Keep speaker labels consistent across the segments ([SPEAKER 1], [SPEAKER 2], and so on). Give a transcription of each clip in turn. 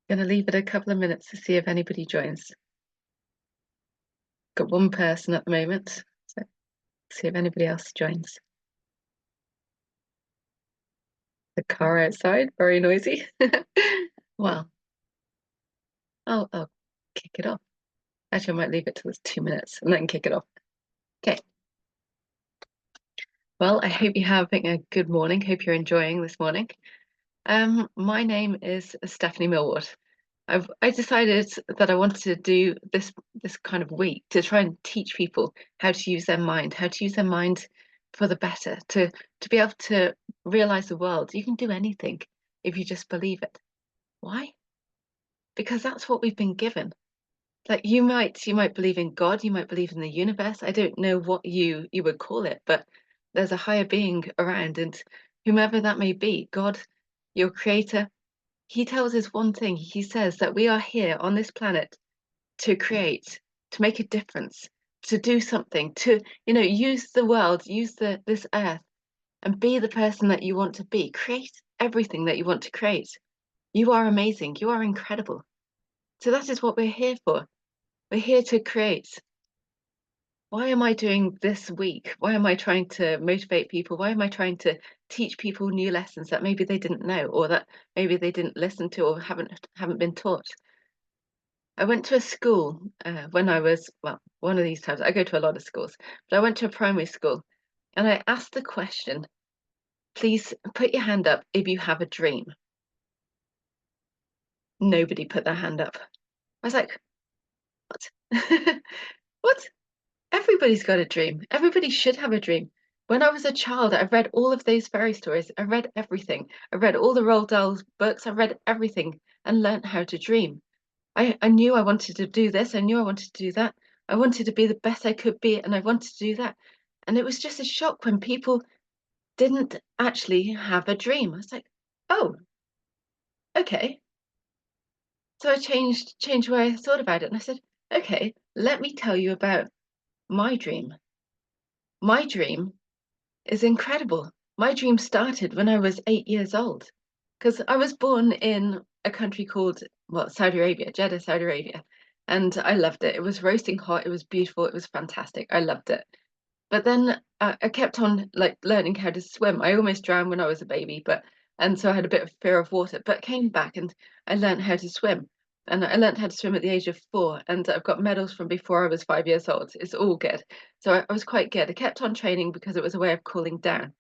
[SPEAKER 1] Gonna leave it a couple of minutes to see if anybody joins. Got one person at the moment, so see if anybody else joins. The car outside, very noisy. Well, I'll kick it off. Actually, I might leave it till it's 2 minutes and then kick it off. Okay. Well, I hope you're having a good morning. Hope you're enjoying this morning. My name is Stephanie Millward. I decided that I wanted to do this kind of week to try and teach people how to use their mind, how to use their mind for the better, to be able to realize the world. You can do anything if you just believe it. Why? Because that's what we've been given. Like you might believe in God, you might believe in the universe. I don't know what you would call it, but there's a higher being around, and whomever that may be, God, your creator, he tells us one thing. He says that we are here on this planet to create, to make a difference, to do something, to, use the world, use this earth, and be the person that you want to be. Create everything that you want to create. You are amazing. You are incredible. So that is what we're here for. We're here to create. Why am I doing this week? Why am I trying to motivate people? Why am I trying to teach people new lessons that maybe they didn't know or that maybe they didn't listen to or haven't been taught? I went to a school when I was, well, one of these times. I go to a lot of schools, but I went to a primary school and I asked the question, please put your hand up if you have a dream. Nobody put their hand up. I was like, what? What? Everybody's got a dream. Everybody should have a dream. When I was a child, I read all of those fairy stories. I read everything. I read all the Roald Dahl books. I read everything and learned how to dream. I knew I wanted to do this. I knew I wanted to do that. I wanted to be the best I could be, and I wanted to do that. And it was just a shock when people didn't actually have a dream. I was like, oh, okay. So I changed where I thought about it, and I said, okay, let me tell you about my dream. My dream is incredible. My dream started when I was 8 years old, because I was born in a country called, well, Saudi Arabia, Jeddah, Saudi Arabia, and I loved it. It was roasting hot. It was beautiful. It was fantastic. I loved it. But then I kept on like learning how to swim. I almost drowned when I was a baby, and so I had a bit of fear of water, but came back and I learned how to swim. And I learned how to swim at the age of 4, and I've got medals from before I was 5 years old. It's all good. So I was quite good. I kept on training because it was a way of cooling down.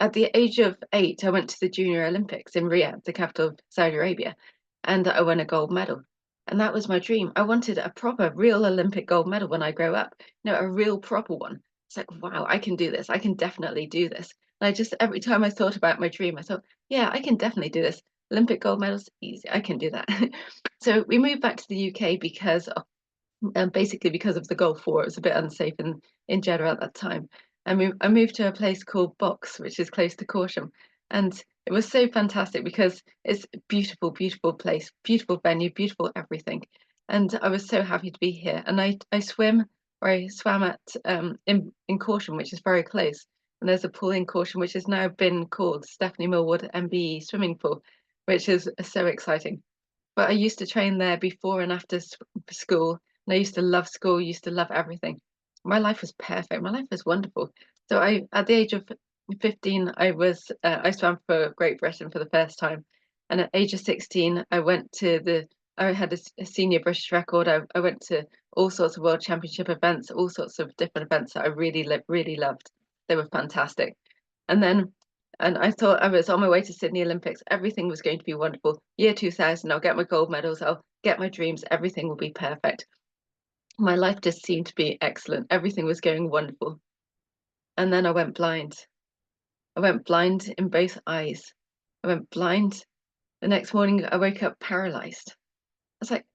[SPEAKER 1] At the age of 8, I went to the Junior Olympics in Riyadh, the capital of Saudi Arabia, and I won a gold medal. And that was my dream. I wanted a proper, real Olympic gold medal when I grow up, a real proper one. It's like, wow, I can do this. I can definitely do this. And I just, every time I thought about my dream, I thought, yeah, I can definitely do this. Olympic gold medals, easy. I can do that. So we moved back to the UK because basically because of the Gulf War. It was a bit unsafe in Jeddah at that time. And I moved to a place called Box, which is close to Corsham. And it was so fantastic because it's a beautiful, beautiful place, beautiful venue, beautiful everything. And I was so happy to be here. And I swim, or I swam at in Corsham, which is very close. And there's a pool in Corsham, which has now been called Stephanie Millward MBE Swimming Pool, which is so exciting. But I used to train there before and after school. And I used to love school, used to love everything. My life was perfect. My life was wonderful. So at the age of 15, I swam for Great Britain for the first time. And at age of 16, I had a senior British record. I went to all sorts of world championship events, all sorts of different events that I really loved. They were fantastic. And then and I thought I was on my way to Sydney Olympics. Everything was going to be wonderful. Year 2000, I'll get my gold medals. I'll get my dreams. Everything will be perfect. My life just seemed to be excellent. Everything was going wonderful. And then I went blind. I went blind in both eyes. I went blind. The next morning, I woke up paralyzed. I was like,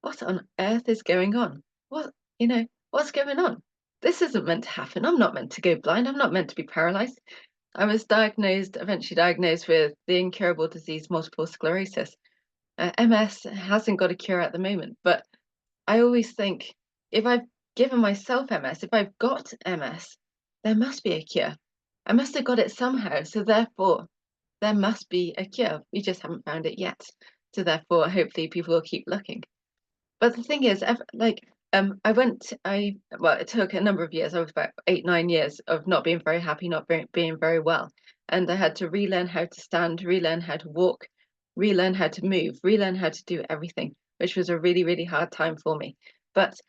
[SPEAKER 1] what on earth is going on? What's going on? This isn't meant to happen. I'm not meant to go blind. I'm not meant to be paralyzed. I was eventually diagnosed with the incurable disease, multiple sclerosis. MS hasn't got a cure at the moment, but I always think if I've given myself MS, if I've got MS, there must be a cure. I must have got it somehow, so therefore there must be a cure. We just haven't found it yet. So therefore, hopefully people will keep looking. But the thing is, well, it took a number of years. I was about 8, 9 years of not being very happy, not being very well. And I had to relearn how to stand, relearn how to walk, relearn how to move, relearn how to do everything, which was a really, really hard time for me. But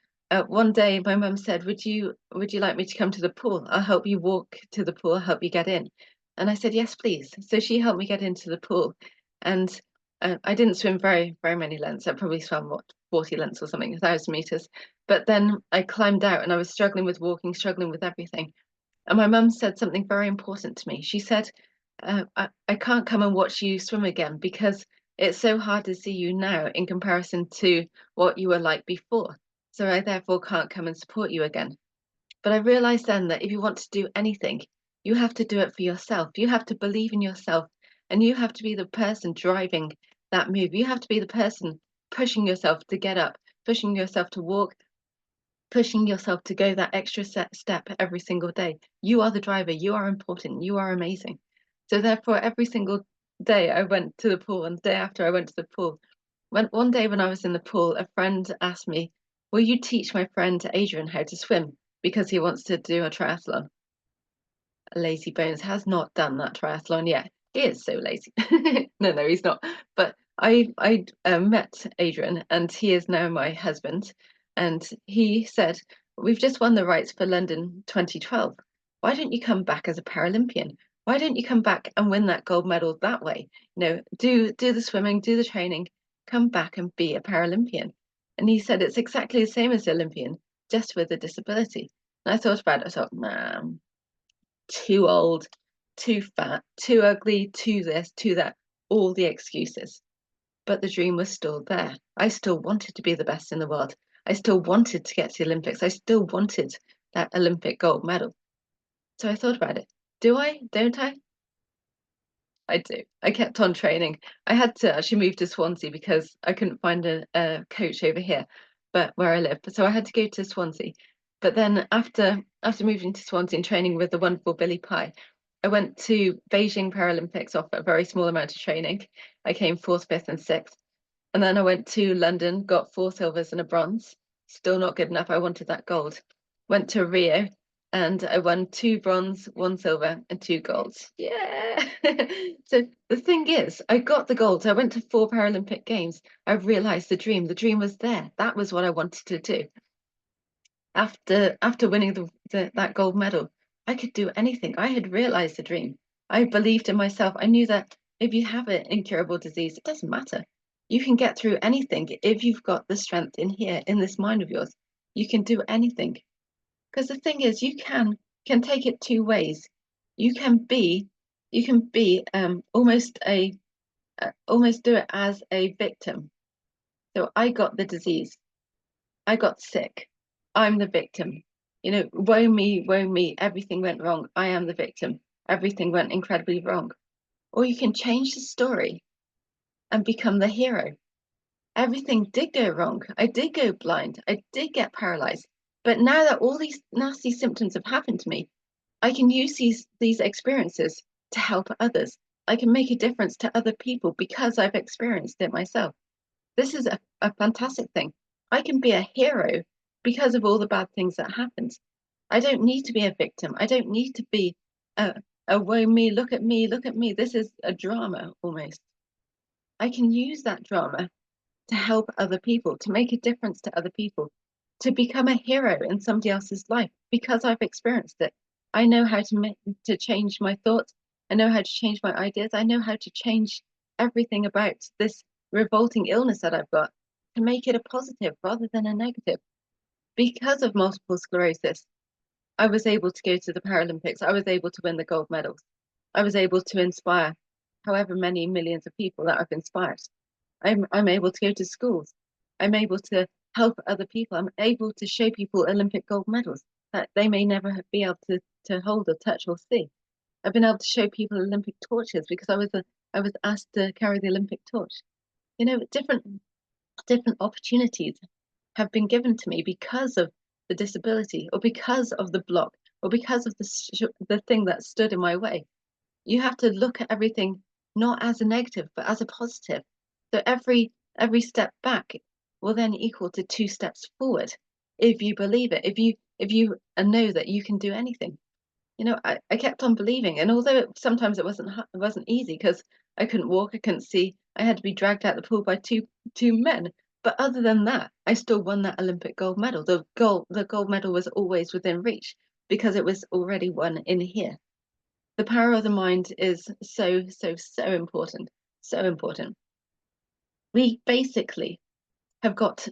[SPEAKER 1] one day my mum said, would you like me to come to the pool? I'll help you walk to the pool, I'll help you get in. And I said, yes, please. So she helped me get into the pool. And I didn't swim very many lengths. I probably swam, what, 40 lengths or something, 1,000 meters. But then I climbed out and I was struggling with walking, struggling with everything. And my mum said something very important to me. She said, I can't come and watch you swim again because it's so hard to see you now in comparison to what you were like before. So I therefore can't come and support you again. But I realized then that if you want to do anything, you have to do it for yourself. You have to believe in yourself and you have to be the person driving that move. You have to be the person pushing yourself to get up, pushing yourself to walk, pushing yourself to go that extra step every single day. You are the driver. You are important. You are amazing. So therefore, every single day I went to the pool, and the day after I went to the pool, one day when I was in the pool, a friend asked me, "Will you teach my friend Adrian how to swim because he wants to do a triathlon?" Lazy Bones has not done that triathlon yet. He is so lazy. No, he's not. But I met Adrian, and he is now my husband. And he said, "We've just won the rights for London 2012. Why don't you come back as a Paralympian? Why don't you come back and win that gold medal that way? Do the swimming, do the training, come back and be a Paralympian." And he said it's exactly the same as the Olympian, just with a disability. And I thought about it. I thought, man, too old, too fat, too ugly, too this, too that, all the excuses. But the dream was still there. I still wanted to be the best in the world. I still wanted to get to the Olympics. I still wanted that Olympic gold medal. So I thought about it. Do I? Don't I? I do. I kept on training. I had to actually move to Swansea because I couldn't find a coach over here, but where I live. So I had to go to Swansea. But then after moving to Swansea and training with the wonderful Billy Pye, I went to Beijing Paralympics off a very small amount of training. I came fourth, fifth, and sixth. And then I went to London, got 4 silvers and a bronze. Still not good enough. I wanted that gold. Went to Rio and I won 2 bronze, 1 silver, and 2 golds. Yeah. So the thing is, I got the golds. I went to 4 Paralympic Games. I realized the dream. The dream was there. That was what I wanted to do. After winning that gold medal, I could do anything. I had realized the dream. I believed in myself. I knew that if you have an incurable disease, it doesn't matter. You can get through anything if you've got the strength in here, in this mind of yours. You can do anything. Because the thing is, you can take it 2 ways. You can be almost do it as a victim. So I got the disease. I got sick. I'm the victim. Woe me, everything went wrong. I am the victim. Everything went incredibly wrong. Or you can change the story and become the hero. Everything did go wrong. I did go blind. I did get paralyzed. But now that all these nasty symptoms have happened to me, I can use these experiences to help others. I can make a difference to other people because I've experienced it myself. This is a fantastic thing. I can be a hero because of all the bad things that happened. I don't need to be a victim. I don't need to be a woe me, look at me, look at me. This is a drama almost. I can use that drama to help other people, to make a difference to other people, to become a hero in somebody else's life because I've experienced it. I know how to change my thoughts. I know how to change my ideas. I know how to change everything about this revolting illness that I've got to make it a positive rather than a negative. Because of multiple sclerosis, I was able to go to the Paralympics. I was able to win the gold medals. I was able to inspire however many millions of people that I've inspired. I'm able to go to schools. I'm able to help other people. I'm able to show people Olympic gold medals that they may never be able to hold or touch or see. I've been able to show people Olympic torches because I was asked to carry the Olympic torch. Different opportunities have been given to me because of the disability or because of the block or because of the thing that stood in my way. You have to look at everything not as a negative but as a positive. So every step back will then equal to 2 steps forward if you believe it, if you know that you can do anything. I kept on believing, and although sometimes it wasn't easy because I couldn't walk, I couldn't see, I had to be dragged out the pool by two men. But other than that, I still won that Olympic gold medal. The gold medal was always within reach because it was already won in here. The power of the mind is so, so, so important. So important. We basically have got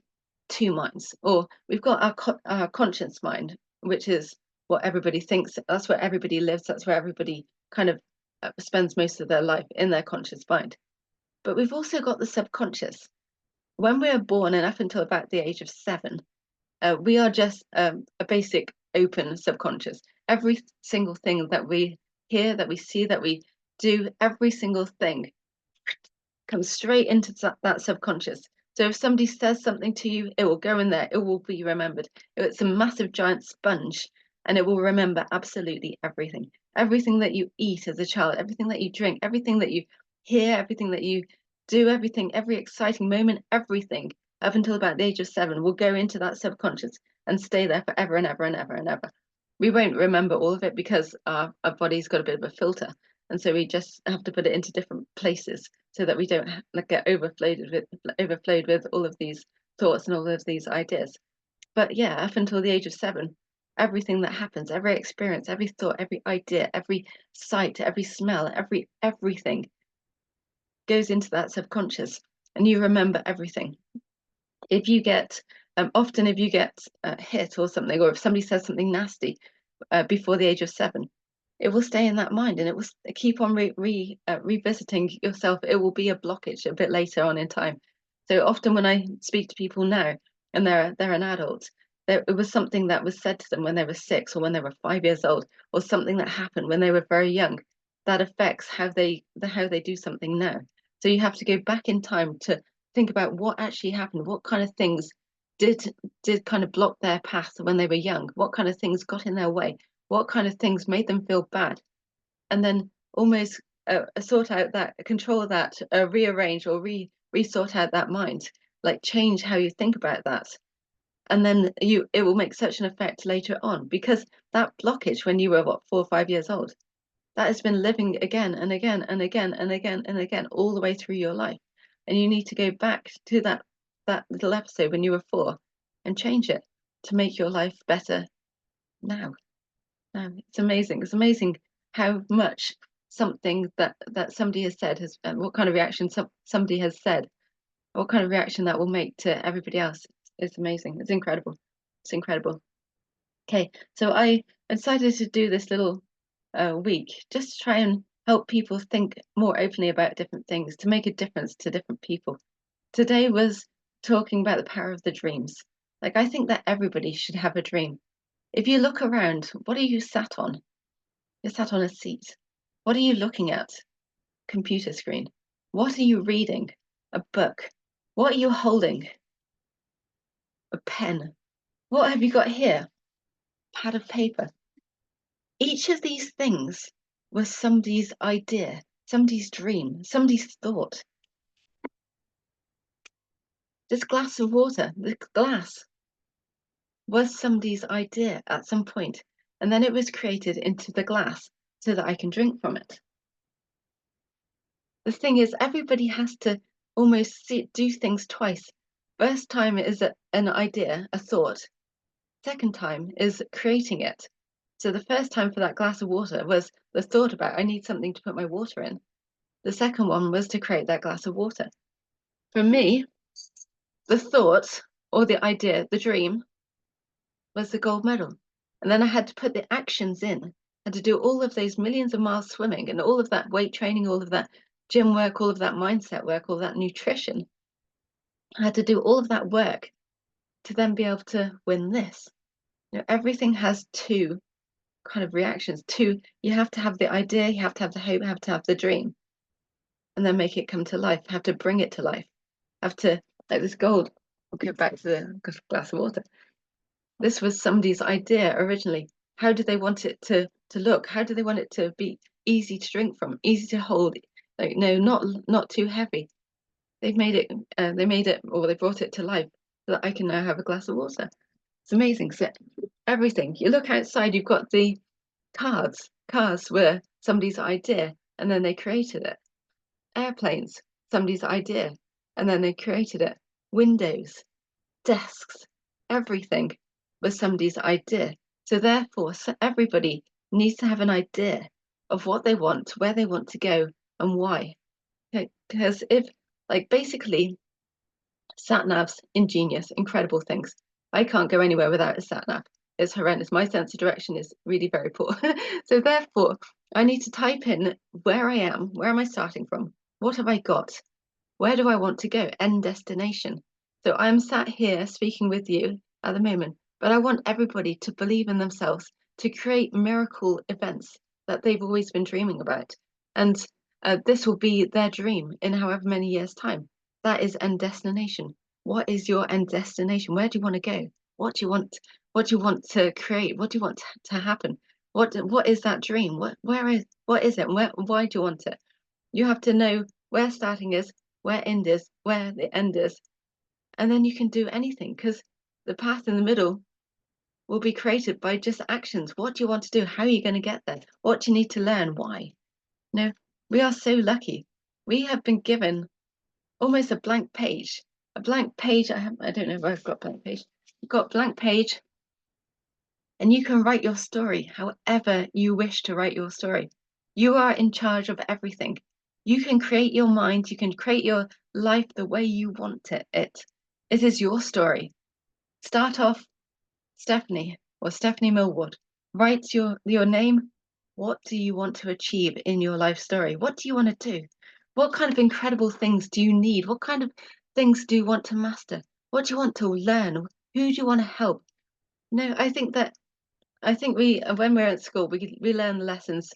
[SPEAKER 1] two minds, or we've got our conscious mind, which is what everybody thinks. That's where everybody lives. That's where everybody kind of spends most of their life, in their conscious mind. But we've also got the subconscious. When we're born and up until about the age of 7, we are just a basic open subconscious. Every single thing that we hear, that we see, that we do, every single thing comes straight into that subconscious. So if somebody says something to you, it will go in there, it will be remembered. It's a massive giant sponge, and it will remember absolutely everything. Everything that you eat as a child, everything that you drink, everything that you hear, everything that you do, everything, every exciting moment, everything up until about the age of 7 will go into that subconscious and stay there forever and ever and ever and ever. We won't remember all of it because our body's got a bit of a filter. And so we just have to put it into different places so that we don't get overflowed with all of these thoughts and all of these ideas. But yeah, up until the age of 7, everything that happens, every experience, every thought, every idea, every sight, every smell, everything goes into that subconscious, and you remember everything. If you get often if you get hit or something, or if somebody says something nasty before the age of 7, it will stay in that mind, and it will keep on revisiting yourself. It will be a blockage a bit later on in time. So often when I speak to people now, and they're an adult, it was something that was said to them when they were 6 or when they were 5 years old, or something that happened when they were very young, that affects how they do something now. So you have to go back in time to think about what actually happened, what kind of things did kind of block their path when they were young, what kind of things got in their way, what kind of things made them feel bad, and then almost sort out that, control that, rearrange or re-sort out that mind, like change how you think about that. And then it will make such an effect later on, because that blockage when you were 4 or 5 years old, that has been living again and again and again and again and again all the way through your life. And you need to go back to that little episode when you were 4 and change it to make your life better now. It's amazing. It's amazing how much something that somebody has said has, what kind of reaction somebody has said, what kind of reaction that will make to everybody else. It's amazing. It's incredible. It's incredible. Okay, so I decided to do this little week just to try and help people think more openly about different things, to make a difference to different people. Today was talking about the power of the dreams. Like, I think that everybody should have a dream. If you look around, what are you sat on? You're sat on a seat. What are you looking at? Computer screen. What are you reading? A book. What are you holding? A pen. What have you got here? Pad of paper. Each of these things was somebody's idea, somebody's dream, somebody's thought. This glass of water, the glass, was somebody's idea at some point, and then it was created into the glass so that I can drink from it. The thing is, everybody has to almost do things twice. First time is an idea, a thought. Second time is creating it. So the first time for that glass of water was the thought about, I need something to put my water in. The second one was to create that glass of water. For me, the thought or the idea, the dream, was the gold medal. And then I had to put the actions in. I had to do all of those millions of miles swimming and all of that weight training, all of that gym work, all of that mindset work, all that nutrition. I had to do all of that work to then be able to win this. Everything has two kind of reactions. You have to have the idea, you have to have the hope, you have to have the dream, and then make it come to life. You have to bring it to life. Have to, like this gold, we'll go back to the glass of water. This was somebody's idea originally. How do they want it to look? How do they want it to be easy to drink from, easy to hold? Like, no, not too heavy. They've made it, they made it, or they brought it to life so that I can now have a glass of water. It's amazing. So everything. You look outside, you've got the cars. Cars were somebody's idea, and then they created it. Airplanes, somebody's idea, and then they created it. Windows, desks, everything was somebody's idea. So therefore, everybody needs to have an idea of what they want, where they want to go, and why. Because if, like, basically, sat navs, ingenious, incredible things. I can't go anywhere without a sat nav. It's horrendous. My sense of direction is really very poor. So therefore, I need to type in where I am, where am I starting from, what have I got, where do I want to go, end destination. So I'm sat here speaking with you at the moment, but I want everybody to believe in themselves, to create miracle events that they've always been dreaming about. And this will be their dream in however many years' time. That is end destination. What is your end destination? Where do you want to go? What do you want? What do you want to create? What do you want to happen? What is that dream? What is it? Why do you want it? You have to know where starting is, where end is, where the end is, and then you can do anything because the path in the middle will be created by just actions. What do you want to do? How are you going to get there? What do you need to learn? Why? No, we are so lucky. We have been given almost a blank page. A blank page. I don't know if I've got blank page. You've got blank page, and you can write your story however you wish to write your story. You are in charge of everything. You can create your mind, you can create your life the way you want it. It is your story. Start off Stephanie or Stephanie Millward. Write your name. What do you want to achieve in your life story? What do you want to do? What kind of incredible things do you need? What kind of things do you want to master? What do you want to learn? Who do you want to help? No, I think we, when we're at school, we learn the lessons.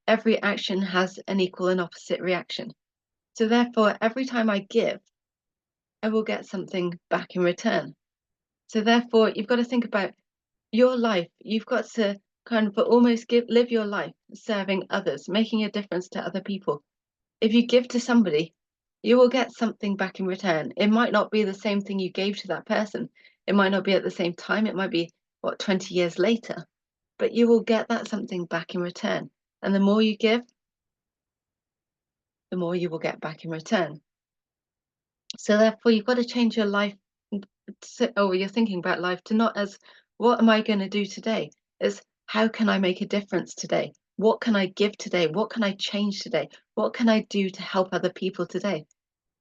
[SPEAKER 1] Every action has an equal and opposite reaction. So therefore, every time I give, I will get something back in return. So therefore, you've got to think about your life. You've got to kind of almost live your life serving others, making a difference to other people. If you give to somebody, you will get something back in return. It might not be the same thing you gave to that person. It might not be at the same time. It might be, 20 years later, but you will get that something back in return. And the more you give, the more you will get back in return. So therefore, you've got to change your life, or you're thinking about life to not as, what am I going to do today? As, how can I make a difference today? What can I give today? What can I change today? What can I do to help other people today?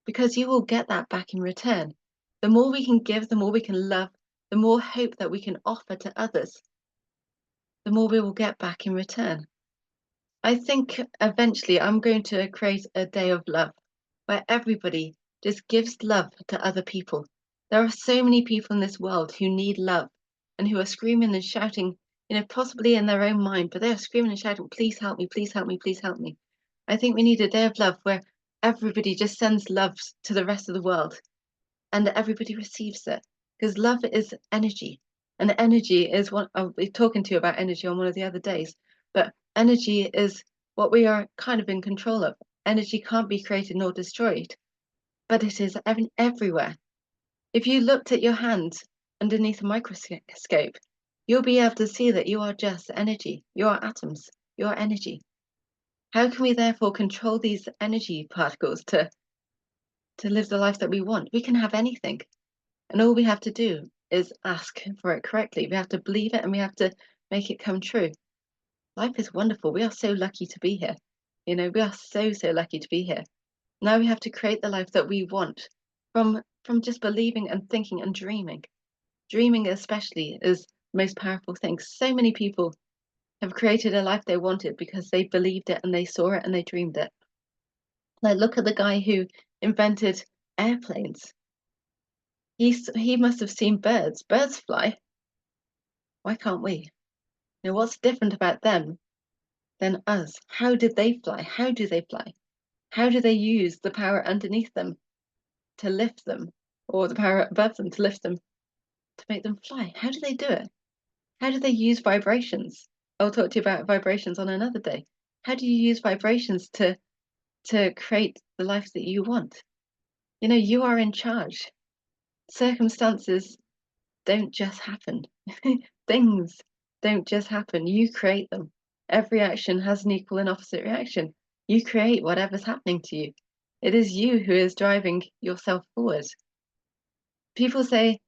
[SPEAKER 1] Because you will get that back in return. The more we can give, the more we can love, the more hope that we can offer to others, the more we will get back in return. I think eventually I'm going to create a day of love where everybody just gives love to other people. There are so many people in this world who need love and who are screaming and shouting, possibly in their own mind, but they are screaming and shouting, please help me, please help me, please help me. I think we need a day of love where everybody just sends love to the rest of the world and everybody receives it. Because love is energy. And energy is what I'll be talking to you about energy on one of the other days. But energy is what we are kind of in control of. Energy can't be created nor destroyed, but it is everywhere. If you looked at your hand underneath a microscope, you'll be able to see that you are just energy. You are atoms. You are energy. How can we therefore control these energy particles to live the life that we want? We can have anything. And all we have to do is ask for it correctly. We have to believe it and we have to make it come true. Life is wonderful. We are so lucky to be here. We are so, so lucky to be here. Now we have to create the life that we want from just believing and thinking and dreaming. Dreaming especially is the most powerful thing. So many people have created a life they wanted because they believed it and they saw it and they dreamed it. Like, look at the guy who invented airplanes. He must have seen birds. Birds fly. Why can't we? What's different about them than us? How did they fly? How do they fly? How do they use the power underneath them to lift them, or the power above them to lift them, to make them fly? How do they do it? How do they use vibrations? I'll talk to you about vibrations on another day. How do you use vibrations to create the life that you want? You are in charge. Circumstances don't just happen. Things don't just happen. You create them. Every action has an equal and opposite reaction. You create whatever's happening to you. It is you who is driving yourself forward. People say,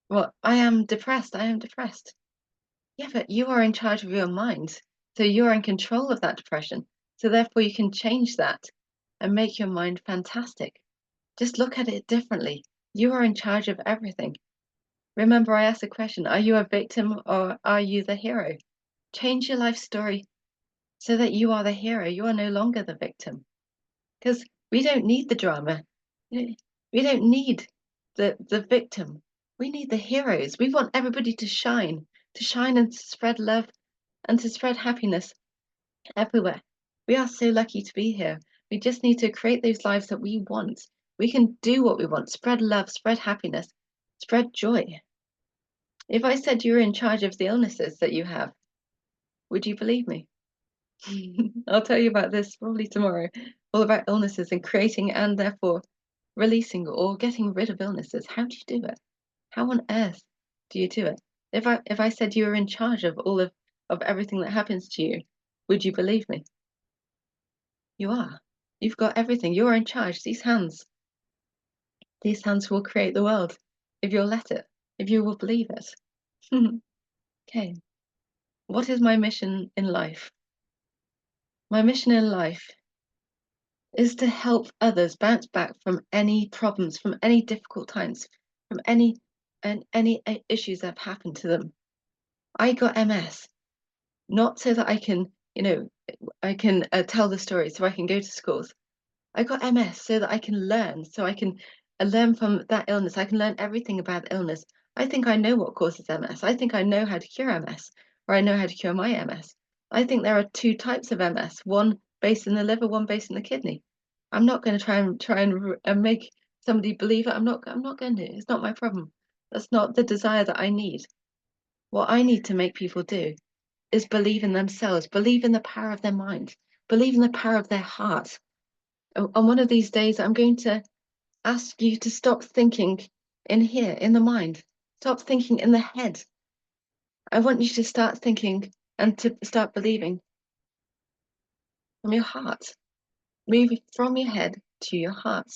[SPEAKER 1] well, I am depressed. I am depressed. Yeah, but you are in charge of your mind. So you're in control of that depression. So therefore you can change that and make your mind fantastic. Just look at it differently. You are in charge of everything. Remember, I asked the question, are you a victim or are you the hero? Change your life story so that you are the hero. You are no longer the victim. Because we don't need the drama. We don't need the victim. We need the heroes. We want everybody to shine and to spread love and to spread happiness everywhere. We are so lucky to be here. We just need to create those lives that we want. We can do what we want, spread love, spread happiness, spread joy. If I said you were in charge of the illnesses that you have, would you believe me? I'll tell you about this probably tomorrow, all about illnesses and creating and therefore releasing or getting rid of illnesses. How do you do it? How on earth do you do it? If I said you were in charge of all of everything that happens to you, would you believe me? You are. You've got everything. You're in charge. These hands will create the world if you'll let it, if you will believe it. Okay. What is my mission in life? My mission in life is to help others bounce back from any problems, from any difficult times, from any issues that have happened to them. I got MS, not so that I can, I can tell the story, so I can go to schools. I got MS so that I can learn, so I can learn from that illness. I can learn everything about the illness. I think I know what causes MS. I think I know how to cure MS, or I know how to cure my MS. I think there are two types of MS, one based in the liver, one based in the kidney. I'm not going to try and make somebody believe it. I'm not going to. It's not my problem. That's not the desire that I need. What I need to make people do is believe in themselves, believe in the power of their mind, believe in the power of their heart. On one of these days, I'm going to ask you to stop thinking in here, in the mind. Stop thinking in the head. I want you to start thinking and to start believing from your heart. Move from your head to your heart.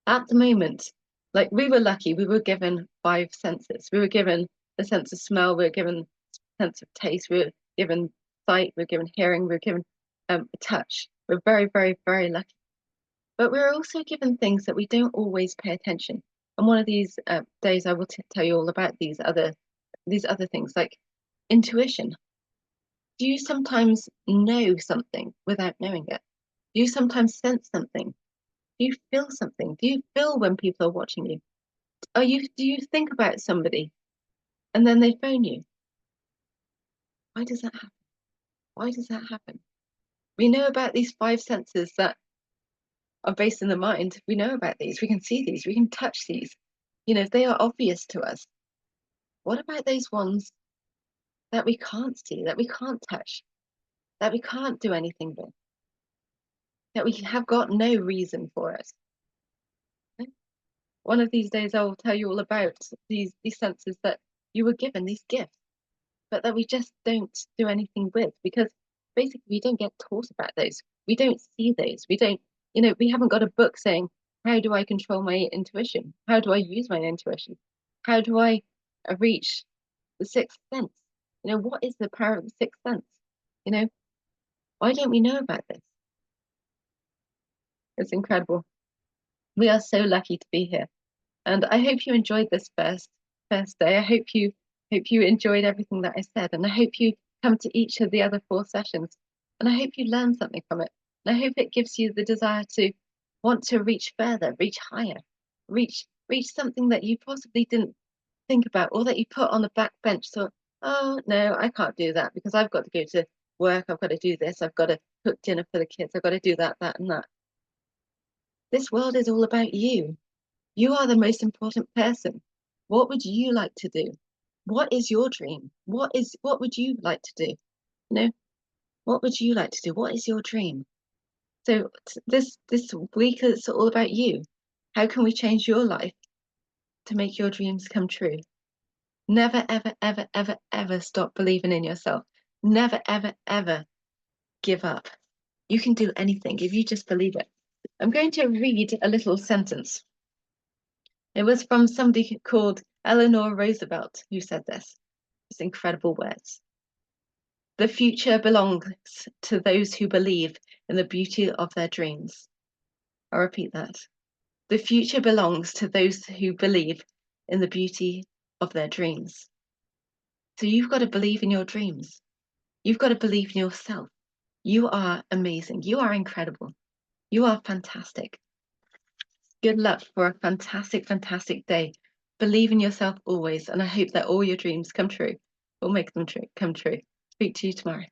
[SPEAKER 1] At the moment, like we were lucky, we were given five senses. We were given the sense of smell, we were given sense of taste, we were given sight, we were given hearing, we were given touch. We're very, very, very lucky. But we're also given things that we don't always pay attention. And one of these days, I will tell you all about these other things like intuition. Do you sometimes know something without knowing it? Do you sometimes sense something? Do you feel something? Do you feel when people are watching you? Do you think about somebody and then they phone you? Why does that happen? Why does that happen? We know about these five senses that are based in the mind. We know about these. We can see these. We can touch these. They are obvious to us. What about those ones that we can't see, that we can't touch, that we can't do anything with, that we have got no reason for it? One of these days, I will tell you all about these senses that you were given, these gifts, but that we just don't do anything with because basically we don't get taught about those. We don't see those. We don't, we haven't got a book saying, how do I control my intuition? How do I use my intuition? How do I reach the sixth sense? What is the power of the sixth sense? You know, why don't we know about this? It's incredible. We are so lucky to be here. And I hope you enjoyed this first day. I hope you enjoyed everything that I said, and I hope you come to each of the other four sessions, and I hope you learn something from it. And I hope it gives you the desire to want to reach further, reach higher, reach something that you possibly didn't think about, or that you put on the back bench. So, oh no, I can't do that because I've got to go to work. I've got to do this. I've got to cook dinner for the kids. I've got to do that, that, and that. This world is all about you. You are the most important person. What would you like to do? What is your dream? What would you like to do? You know, what would you like to do? What is your dream? So this week it's all about you. How can we change your life to make your dreams come true? Never, ever, ever, ever, ever stop believing in yourself. Never, ever, ever give up. You can do anything if you just believe it. I'm going to read a little sentence. It was from somebody called Eleanor Roosevelt who said this. It's incredible words. The future belongs to those who believe in the beauty of their dreams. I'll repeat that. The future belongs to those who believe in the beauty of their dreams. So you've got to believe in your dreams. You've got to believe in yourself. You are amazing. You are incredible. You are fantastic. Good luck for a fantastic, fantastic day. Believe in yourself always, and I hope that all your dreams come true or make them come true. Speak to you tomorrow.